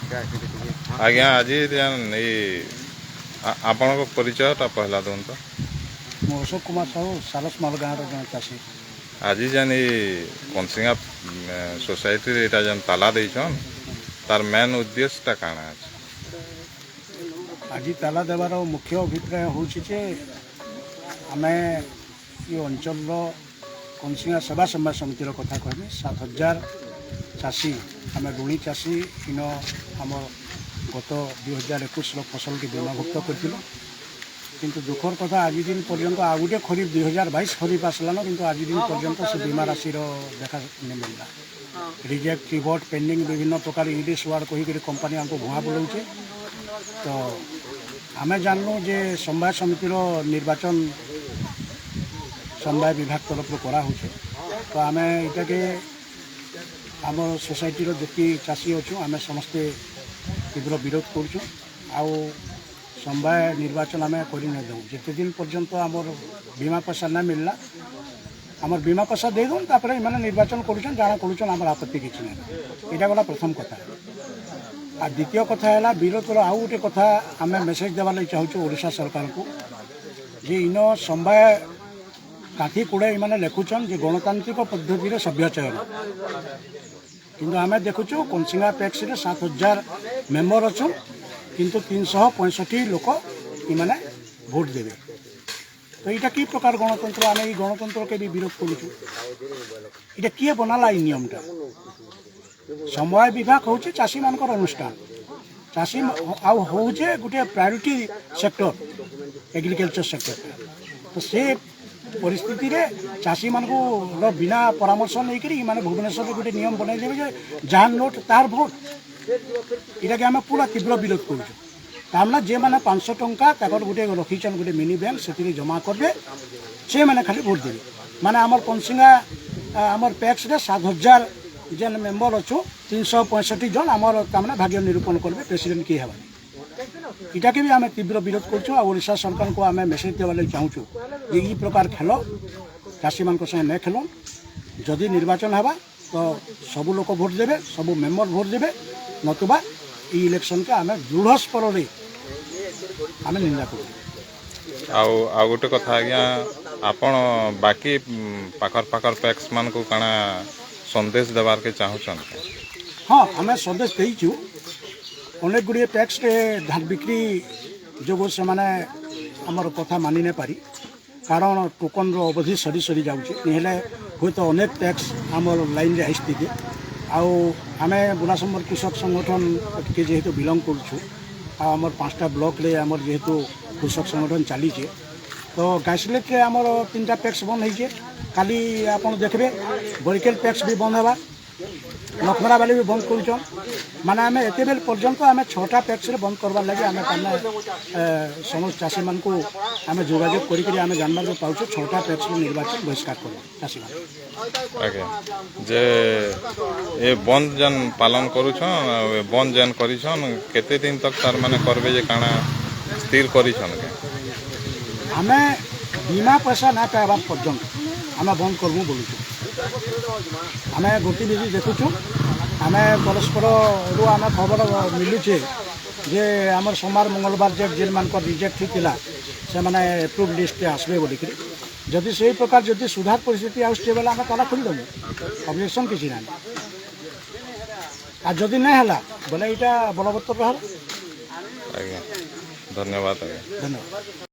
आज्ञा आज आपण परिचय पहला दौन तो अशोक कुमार साहू सालस माल गाँव जन चाषी आज जेन कंसिंगा सोसाइटी एटा जेन ताला देछन तार मेन उद्देश्यटा काना अछि। आज ताला देवार मुख्य अभिप्राय हूँ आमे ये अंचल कंसिंगा सेवा समय समितिर कथा कहबी 7,000 चाषी आम ऋणी चाषी इन आम गत 2021 फसल के बीमाभुक्त कर किंतु दुखर कथा आज दिन पर्यंत आ गए खरीफ 2022 खरीफ आसलान किंतु आज दिन पर्यंत से बीमा राशि देखा नहीं मिलला। रिजेक्ट रिवर्ट पेंडिंग विभिन्न प्रकार इंग्लीश वार्ड कहीकि कंपानी हमको भुआ बुलाऊे। तो आम जानलु जे समवाय समितिर निर्वाचन समवाय विभाग तरफ करा होचे। तो आम यहाँ के आम सोसाइटीर जी चाषी अच्छु आम समस्ते तीव्र विरोध करुँ। आउ समवाय निर्वाचन आम करने दूँ जिते दिन पर्यंत आमर बीमा पैसा ना मिलला आमर बीमा पैसा दे दूँ तापर इन्हें निर्वाचन करुँच जाना करुँच आम आपत्ति किसी ना। यहाँ गला प्रथम कथा। आ द्वितीय कथा है विरोधर आउ गोटे कथा आम मेसेज देवा लगी चाहूँ ओडिशा सरकार को जे इन समवाय काठी कुड़े इन्हें लिखुचन जे गणतांत्रिक पद्धति सभ्य चयन किंतु आम देखुचु कंसिंगा पैक्स 7,000 मेम्बर अच्छु किंतु 365 लोक इमाने भोट देवे। तो यहाँ कि प्रकार गणतंत्र आम ये गणतंत्र के भी विरोध करुचु। ये किए बनाला ये नियमटा समवाय विभाग हूँ चाषी मान अनुष्ठान चाषी आउे गोटे प्रायोरिटी सेक्टर एग्रिकल्चर सेक्टर। तो से परिस्थिति रे चाषी मान को बिना परामर्श नहीं करी माने भुवनेश्वर गोटे नियम बनाई देवे जहाँ नोट तार भोट यहाँ के आम पूरा तीव्र विरोध करुँ। जे मैंने 500 टंका गोटे रखीचन गोटे मिनी बैंक से जमा करेंगे से मैंने खाली भोट देवे। माने आमर कंसिंगा आमर पैक्स 7,000 जेन मेम्बर अच्छु 365 जन आमर तमाने भाग्य निरूपण करेंगे प्रेसिडेंट किए हेबानी। इटा के भी आम तीव्र विरोध करुँ। सरकार को आम मेसेज देवा लगी चाहूँ जे ई प्रकार खेल चाषी मान संगे नहीं खेल जदि निर्वाचन है तो सबू लोग भोट देवे सबू मेम्बर भोट देवे नतुबा ये इलेक्शन के आम दृढ़ स्वर आम निंदा कर। गोटे कथा आज्ञा आपण बाकी पाखर पाखर पैक्स मान को काना संदेश देवार के चाहूँ। हाँ आम संदेश देचु अनेक गुड़िए पैक्स धान बिक्री जो से माने आमर कथा मानि नहीं पारी कारण टोकन अवधि सरी सरी जाऊे हूँ तो अनेक टैक्स आमर लाइन रे आसती आम बुलासंबर कृषक संगठन के जेहेतु बिलंग करमर 5टा ब्लॉक रे आमर जेहेतु कृषक संगठन चलीचे तो गाइसलेट रे आमर 3टा पैक्स बंद होइए। काली आपन देखबे बरिकेल पैक्स भी बंद होगा लखमरा वाले भी बंद कर माने आम एत बेल पर्यंत आम 6टा पैक्स बंद करवार लगे आम समस्त चाषी मान को आम जोगाजोग करें आम जानवर पाऊँ 6टा पैक्स निर्वाचन बहिष्कार कर चाषी मान जे ये बंद जन पालन करुछ बंद जन करिछन केते दिन तक तार माने करबे जे काना स्थिर करिछन के आम बीमा पैसा ना पाइबा पर्यंत आम बंद करबू बोलूँ। आम गतिविधि देखुचु आम परस्पर आम खबर मिलूचे जे आमर सोमवार मंगलवार जेल मान रिजेक्ट होता से मैंने एप्रुव लिस्ट आसबे बोलिक जदि से प्रकार जदि सुधार परिस्थिति आसुचे बेले आम ताला खोलीदेमु ऑब्जेक्शन किसी ना जदि नहीं है बोले यहाँ बलवत्तर रहा। धन्यवाद। धन्यवाद।